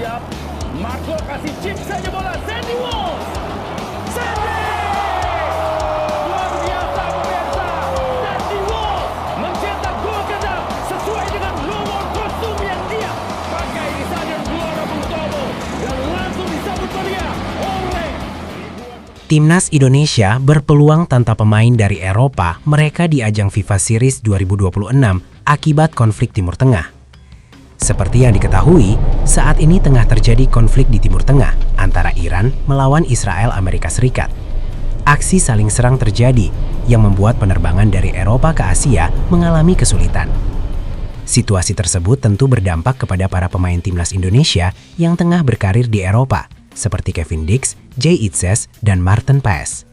siap. Marco kasih chip saja bola. Sandy Walsh. Sandy! Luar biasa pemirsa. Sandy Walsh mencetak gol kedua sesuai dengan nomor kostum yang dia pakai di Stadion Gelora Bung Tomo. Dan langsung disambut meriah oleh Timnas Indonesia berpeluang tanpa pemain dari Eropa mereka di ajang FIFA Series 2026 akibat konflik Timur Tengah. Seperti yang diketahui, saat ini tengah terjadi konflik di Timur Tengah antara Iran melawan Israel Amerika Serikat. Aksi saling serang terjadi yang membuat penerbangan dari Eropa ke Asia mengalami kesulitan. Situasi tersebut tentu berdampak kepada para pemain Timnas Indonesia yang tengah berkarir di Eropa, seperti Kevin Dix, Jay Itzes, dan Maarten Paes.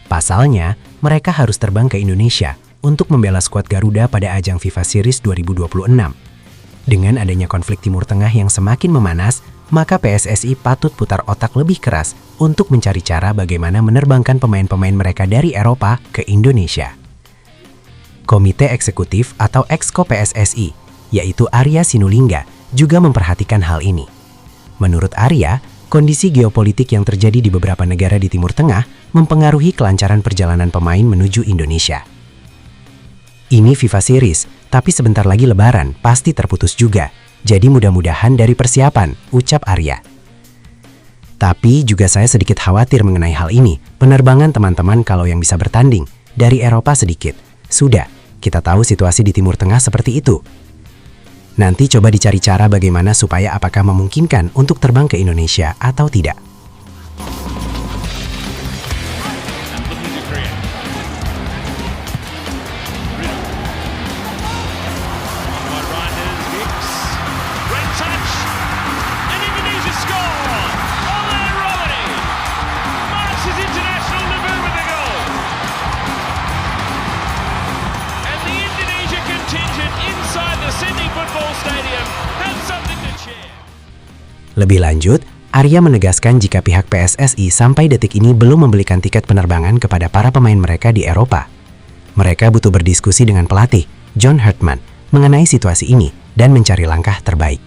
Pasalnya, mereka harus terbang ke Indonesia untuk membela skuad Garuda pada ajang FIFA Series 2026. Dengan adanya konflik Timur Tengah yang semakin memanas, maka PSSI patut putar otak lebih keras untuk mencari cara bagaimana menerbangkan pemain-pemain mereka dari Eropa ke Indonesia. Komite Eksekutif atau Exco PSSI, yaitu Arya Sinulinga, juga memperhatikan hal ini. Menurut Arya, kondisi geopolitik yang terjadi di beberapa negara di Timur Tengah mempengaruhi kelancaran perjalanan pemain menuju Indonesia. Ini FIFA Series, tapi sebentar lagi Lebaran pasti terputus juga. Jadi mudah-mudahan dari persiapan, ucap Arya. Tapi juga saya sedikit khawatir mengenai hal ini. Penerbangan teman-teman kalau yang bisa bertanding dari Eropa sedikit. Sudah, kita tahu situasi di Timur Tengah seperti itu. Nanti coba dicari cara bagaimana supaya apakah memungkinkan untuk terbang ke Indonesia atau tidak. Lebih lanjut, Arya menegaskan jika pihak PSSI sampai detik ini belum membelikan tiket penerbangan kepada para pemain mereka di Eropa. Mereka butuh berdiskusi dengan pelatih, John Hartman, mengenai situasi ini dan mencari langkah terbaik.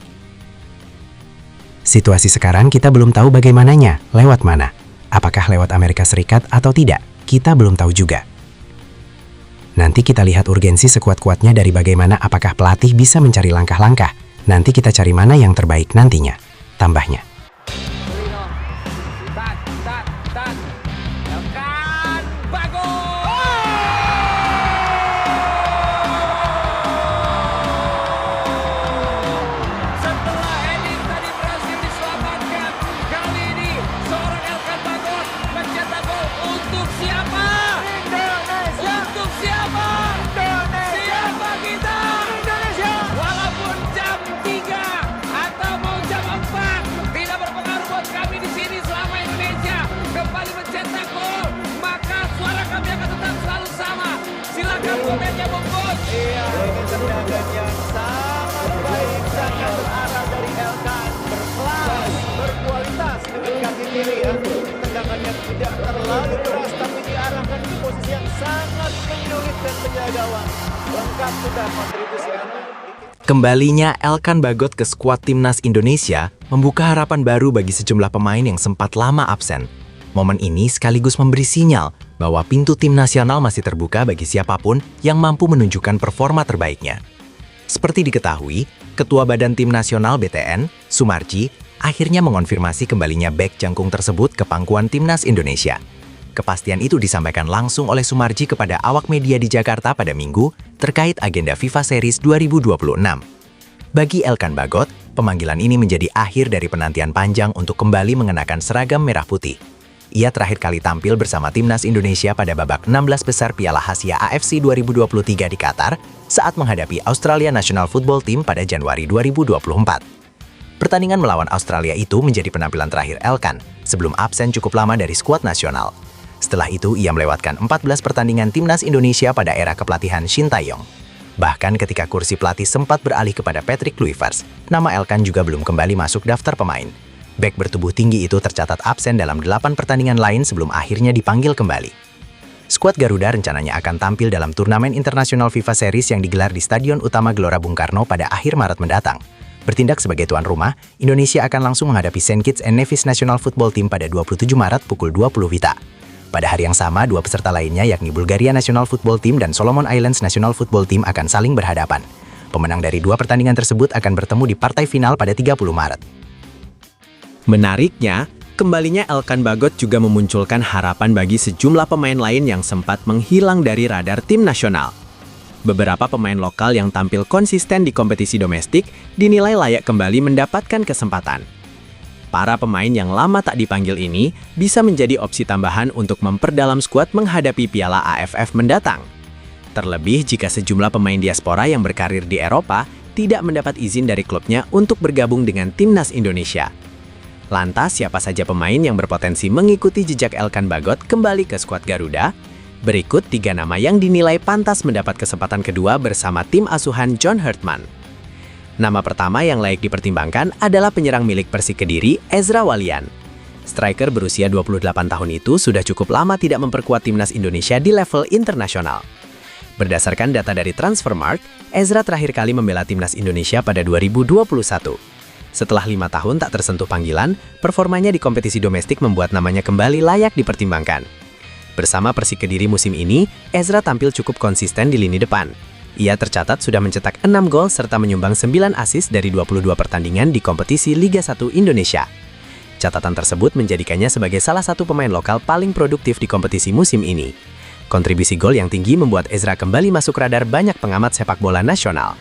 Situasi sekarang kita belum tahu bagaimananya, lewat mana. Apakah lewat Amerika Serikat atau tidak, kita belum tahu juga. Nanti kita lihat urgensi sekuat-kuatnya dari bagaimana apakah pelatih bisa mencari langkah-langkah. Nanti kita cari mana yang terbaik nantinya, tambahnya. Tendangan yang sangat baik, sangat terarah dari Elkan, berkelas, berkualitas dengan kaki kiri ya. Tendangan yang tidak terlalu keras tapi diarahkan ke posisi yang sangat menyulitkan penjaga gawang. Lengkap sudah kontribusi Elkan. Kembalinya Elkan Bagot ke skuad Timnas Indonesia membuka harapan baru bagi sejumlah pemain yang sempat lama absen. Momen ini sekaligus memberi sinyal bahwa pintu tim nasional masih terbuka bagi siapapun yang mampu menunjukkan performa terbaiknya. Seperti diketahui, Ketua Badan Tim Nasional BTN, Sumarji, akhirnya mengonfirmasi kembalinya bek jangkung tersebut ke pangkuan Timnas Indonesia. Kepastian itu disampaikan langsung oleh Sumarji kepada awak media di Jakarta pada Minggu terkait agenda FIFA Series 2026. Bagi Elkan Bagot, pemanggilan ini menjadi akhir dari penantian panjang untuk kembali mengenakan seragam merah putih. Ia terakhir kali tampil bersama Timnas Indonesia pada babak 16 besar Piala Asia AFC 2023 di Qatar saat menghadapi Australia National Football Team pada Januari 2024. Pertandingan melawan Australia itu menjadi penampilan terakhir Elkan sebelum absen cukup lama dari skuad nasional. Setelah itu, ia melewatkan 14 pertandingan Timnas Indonesia pada era kepelatihan Shin Tae-yong. Bahkan ketika kursi pelatih sempat beralih kepada Patrick Kluivert, nama Elkan juga belum kembali masuk daftar pemain. Bek bertubuh tinggi itu tercatat absen dalam 8 pertandingan lain sebelum akhirnya dipanggil kembali. Skuad Garuda rencananya akan tampil dalam turnamen internasional FIFA Series yang digelar di Stadion Utama Gelora Bung Karno pada akhir Maret mendatang. Bertindak sebagai tuan rumah, Indonesia akan langsung menghadapi St. Kitts and Nevis National Football Team pada 27 Maret pukul 20 WITA. Pada hari yang sama, dua peserta lainnya yakni Bulgaria National Football Team dan Solomon Islands National Football Team akan saling berhadapan. Pemenang dari dua pertandingan tersebut akan bertemu di partai final pada 30 Maret. Menariknya, kembalinya Elkan Bagot juga memunculkan harapan bagi sejumlah pemain lain yang sempat menghilang dari radar tim nasional. Beberapa pemain lokal yang tampil konsisten di kompetisi domestik dinilai layak kembali mendapatkan kesempatan. Para pemain yang lama tak dipanggil ini bisa menjadi opsi tambahan untuk memperdalam skuad menghadapi Piala AFF mendatang. Terlebih jika sejumlah pemain diaspora yang berkarir di Eropa tidak mendapat izin dari klubnya untuk bergabung dengan timnas Indonesia. Lantas, siapa saja pemain yang berpotensi mengikuti jejak Elkan Bagot kembali ke skuad Garuda? Berikut 3 nama yang dinilai pantas mendapat kesempatan kedua bersama tim asuhan John Hartman. Nama pertama yang layak dipertimbangkan adalah penyerang milik Persik Kediri, Ezra Walian. Striker berusia 28 tahun itu sudah cukup lama tidak memperkuat timnas Indonesia di level internasional. Berdasarkan data dari Transfermarkt, Ezra terakhir kali membela timnas Indonesia pada 2021. Setelah 5 tahun tak tersentuh panggilan, performanya di kompetisi domestik membuat namanya kembali layak dipertimbangkan. Bersama Persik Kediri musim ini, Ezra tampil cukup konsisten di lini depan. Ia tercatat sudah mencetak 6 gol serta menyumbang 9 assist dari 22 pertandingan di kompetisi Liga 1 Indonesia. Catatan tersebut menjadikannya sebagai salah satu pemain lokal paling produktif di kompetisi musim ini. Kontribusi gol yang tinggi membuat Ezra kembali masuk radar banyak pengamat sepak bola nasional.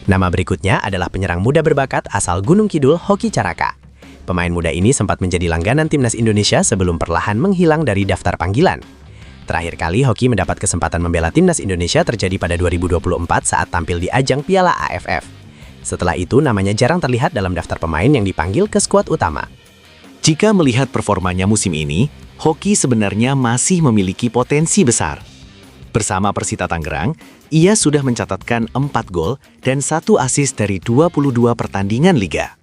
Nama berikutnya adalah penyerang muda berbakat asal Gunung Kidul, Hoki Caraka. Pemain muda ini sempat menjadi langganan timnas Indonesia sebelum perlahan menghilang dari daftar panggilan. Terakhir kali Hoki mendapat kesempatan membela timnas Indonesia terjadi pada 2024 saat tampil di ajang Piala AFF. Setelah itu, namanya jarang terlihat dalam daftar pemain yang dipanggil ke skuad utama. Jika melihat performanya musim ini, Hoki sebenarnya masih memiliki potensi besar. Bersama Persita Tangerang, ia sudah mencatatkan 4 gol dan 1 assist dari 22 pertandingan liga.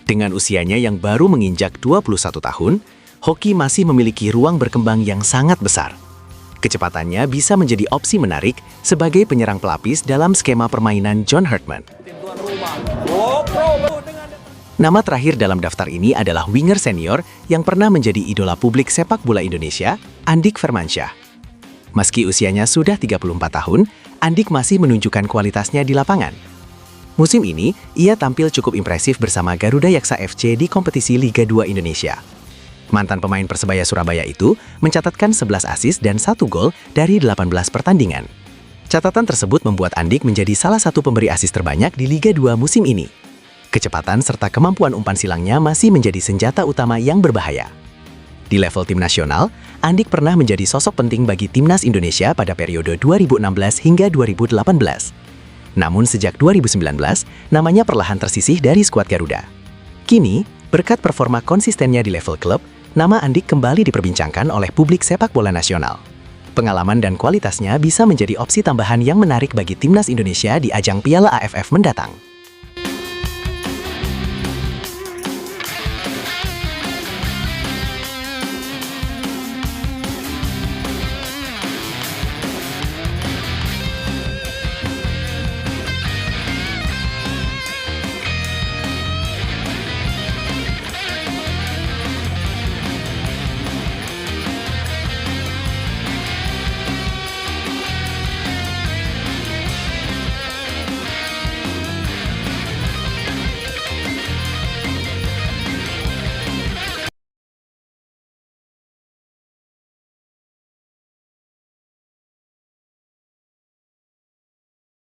Dengan usianya yang baru menginjak 21 tahun, Hoki masih memiliki ruang berkembang yang sangat besar. Kecepatannya bisa menjadi opsi menarik sebagai penyerang pelapis dalam skema permainan John Hartman. Nama terakhir dalam daftar ini adalah winger senior yang pernah menjadi idola publik sepak bola Indonesia, Andik Firmansyah. Meski usianya sudah 34 tahun, Andik masih menunjukkan kualitasnya di lapangan. Musim ini, ia tampil cukup impresif bersama Garuda Yaksa FC di kompetisi Liga 2 Indonesia. Mantan pemain Persebaya Surabaya itu mencatatkan 11 assist dan 1 gol dari 18 pertandingan. Catatan tersebut membuat Andik menjadi salah satu pemberi assist terbanyak di Liga 2 musim ini. Kecepatan serta kemampuan umpan silangnya masih menjadi senjata utama yang berbahaya. Di level tim nasional, Andik pernah menjadi sosok penting bagi timnas Indonesia pada periode 2016 hingga 2018. Namun sejak 2019, namanya perlahan tersisih dari skuad Garuda. Kini, berkat performa konsistennya di level klub, nama Andik kembali diperbincangkan oleh publik sepak bola nasional. Pengalaman dan kualitasnya bisa menjadi opsi tambahan yang menarik bagi timnas Indonesia di ajang Piala AFF mendatang.